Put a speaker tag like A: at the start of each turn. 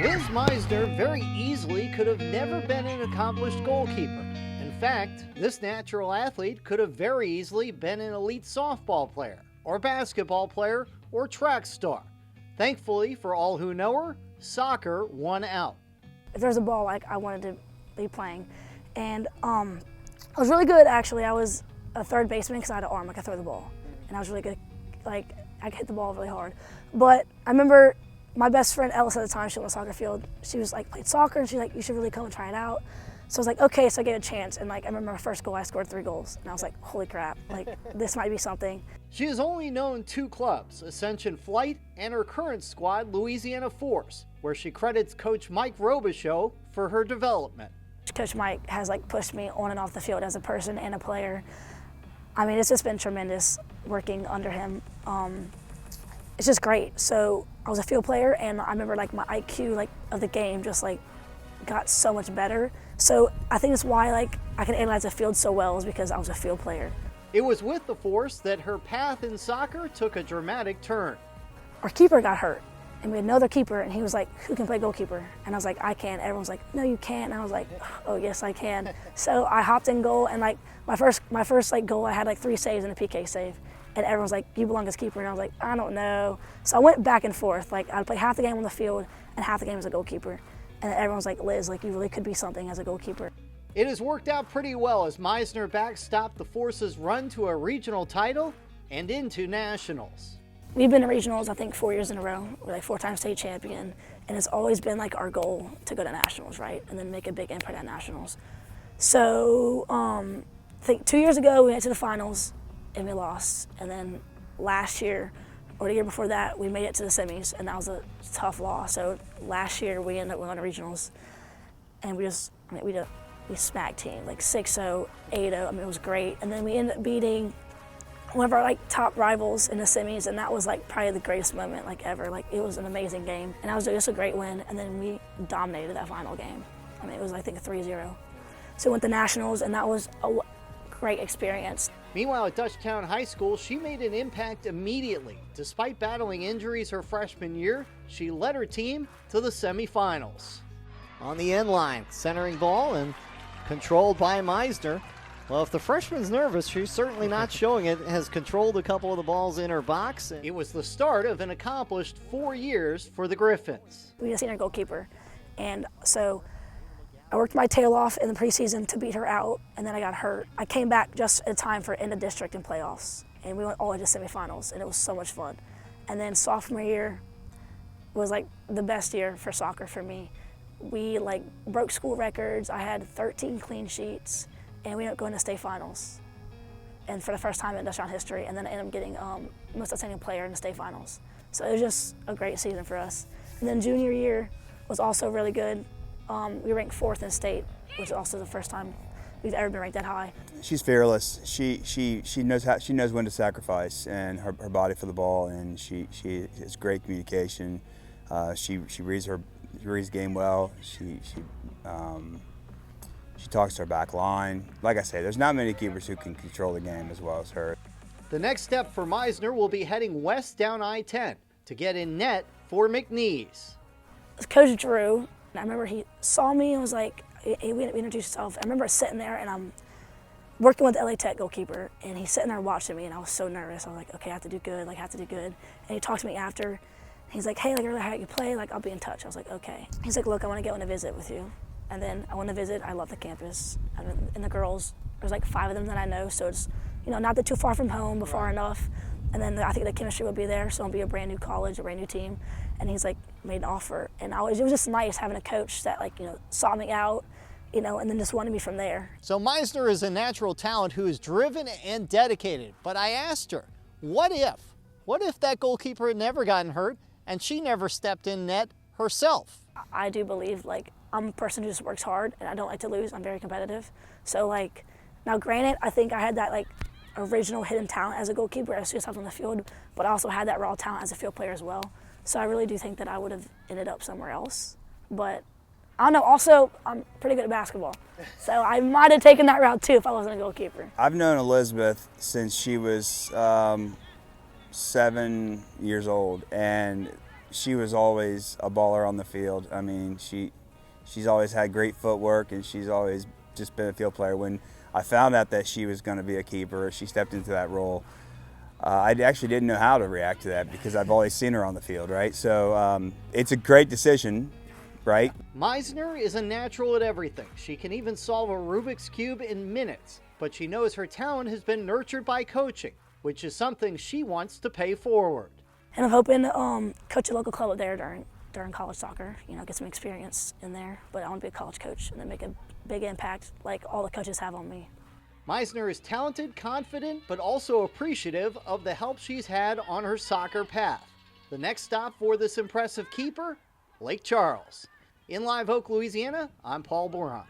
A: Liz Meisner very easily could have never been an accomplished goalkeeper. In fact, this natural athlete could have very easily been an elite softball player, or basketball player, or track star. Thankfully, for all who know her, soccer won out.
B: If there's a ball, I wanted to be playing. And I was really good, actually. I was a third baseman because I had an arm, I could throw the ball. And I was really good, I could hit the ball really hard. But I remember my best friend Ellis at the time, she went on the soccer field. She was played soccer, and she's like, you should really come and try it out. So I was like, okay, so I gave it a chance. And I remember my first goal, I scored 3 goals. And I was like, holy crap, this might be something.
A: She has only known 2 clubs, Ascension Flight and her current squad, Louisiana Force, where she credits Coach Mike Robichaux for her development.
B: Coach Mike has pushed me on and off the field as a person and a player. I mean, it's just been tremendous working under him. It's just great. So I was a field player, and I remember my IQ of the game just got so much better. So I think that's why I can analyze the field so well, is because I was a field player.
A: It was with the Force that her path in soccer took a dramatic turn.
B: Our keeper got hurt, and we had another keeper, and he was like, who can play goalkeeper? And I was like, I can. Everyone's like, no, you can't. And I was like, oh, yes, I can. So I hopped in goal, and my first goal, I had 3 saves and a PK save. And everyone's like, you belong as keeper. And I was like, I don't know. So I went back and forth. I'd play half the game on the field and half the game as a goalkeeper. And everyone's like, Liz, you really could be something as a goalkeeper.
A: It has worked out pretty well as Meisner backstopped the Force's run to a regional title and into nationals.
B: We've been to regionals, I think, 4 years in a row. We're 4-time state champion. And it's always been our goal to go to nationals, right? And then make a big impact at nationals. So I think 2 years ago, we went to the finals and we lost. And then last year, or the year before that, we made it to the semis, and that was a tough loss. So last year, we ended up going to regionals, and we smacked team, 6-0, 8-0. I mean, it was great. And then we ended up beating one of our top rivals in the semis, and that was probably the greatest moment ever. It was an amazing game, and that was just a great win. And then we dominated that final game. I mean, it was I think a 3-0. So we went to nationals, and that was a great experience.
A: Meanwhile, at Dutchtown High School, she made an impact immediately. Despite battling injuries her freshman year, she led her team to the semifinals. On the end line, centering ball and controlled by Meisner. Well, if the freshman's nervous, she's certainly not showing it. Has controlled a couple of the balls in her box. It was the start of an accomplished 4 years for the Griffins.
B: We just seen our goalkeeper, and so I worked my tail off in the preseason to beat her out, and then I got hurt. I came back just in time for end of district and playoffs, and we went all into semifinals, and it was so much fun. And then sophomore year was the best year for soccer for me. We broke school records. I had 13 clean sheets, and we ended up going to state finals, and for the first time in Dutchtown history. And then I ended up getting most outstanding player in the state finals. So it was just a great season for us. And then junior year was also really good. We ranked 4th in state, which is also the first time we've ever been ranked that high.
C: She's fearless. She knows when to sacrifice and her body for the ball, and she has great communication. She reads the game well. She talks to her back line. Like I say, there's not many keepers who can control the game as well as her.
A: The next step for Meisner will be heading west down I-10 to get in net for McNeese.
B: Coach Drew, I remember he saw me and was like, hey, we introduced yourself. I remember sitting there, and I'm working with the LA Tech goalkeeper, and he's sitting there watching me, and I was so nervous. I was like, okay, I have to do good, I have to do good. And he talked to me after. He's like, hey, I really how you play, I'll be in touch. I was like, okay. He's like, look, I want to go on a visit with you. And then I went to visit. I love the campus. And the girls, there's 5 of them that I know, so it's, not that too far from home, but far enough. And then I think the chemistry will be there, so it'll be a brand new college, a brand new team. And he's made an offer. And it was just nice having a coach that saw me out, and then just wanted me from there.
A: So Meisner is a natural talent who is driven and dedicated. But I asked her, what if that goalkeeper had never gotten hurt and she never stepped in net herself?
B: I do believe I'm a person who just works hard, and I don't like to lose. I'm very competitive. So now granted, I think I had that original hidden talent as a goalkeeper. I was just on the field, but I also had that raw talent as a field player as well. So I really do think that I would have ended up somewhere else. But I don't know, also I'm pretty good at basketball. So I might have taken that route too if I wasn't a goalkeeper.
C: I've known Elizabeth since she was 7 years old, and she was always a baller on the field. I mean, she's always had great footwork, and she's always just been a field player. When I found out that she was going to be a keeper, she stepped into that role. I actually didn't know how to react to that because I've always seen her on the field, right? So it's a great decision, right?
A: Meisner is a natural at everything. She can even solve a Rubik's Cube in minutes, but she knows her talent has been nurtured by coaching, which is something she wants to pay forward.
B: And I'm hoping to coach a local club up there during college soccer, get some experience in there. But I want to be a college coach and then make a big impact like all the coaches have on me.
A: Meisner is talented, confident, but also appreciative of the help she's had on her soccer path. The next stop for this impressive keeper, Lake Charles. In Live Oak, Louisiana, I'm Paul Boron.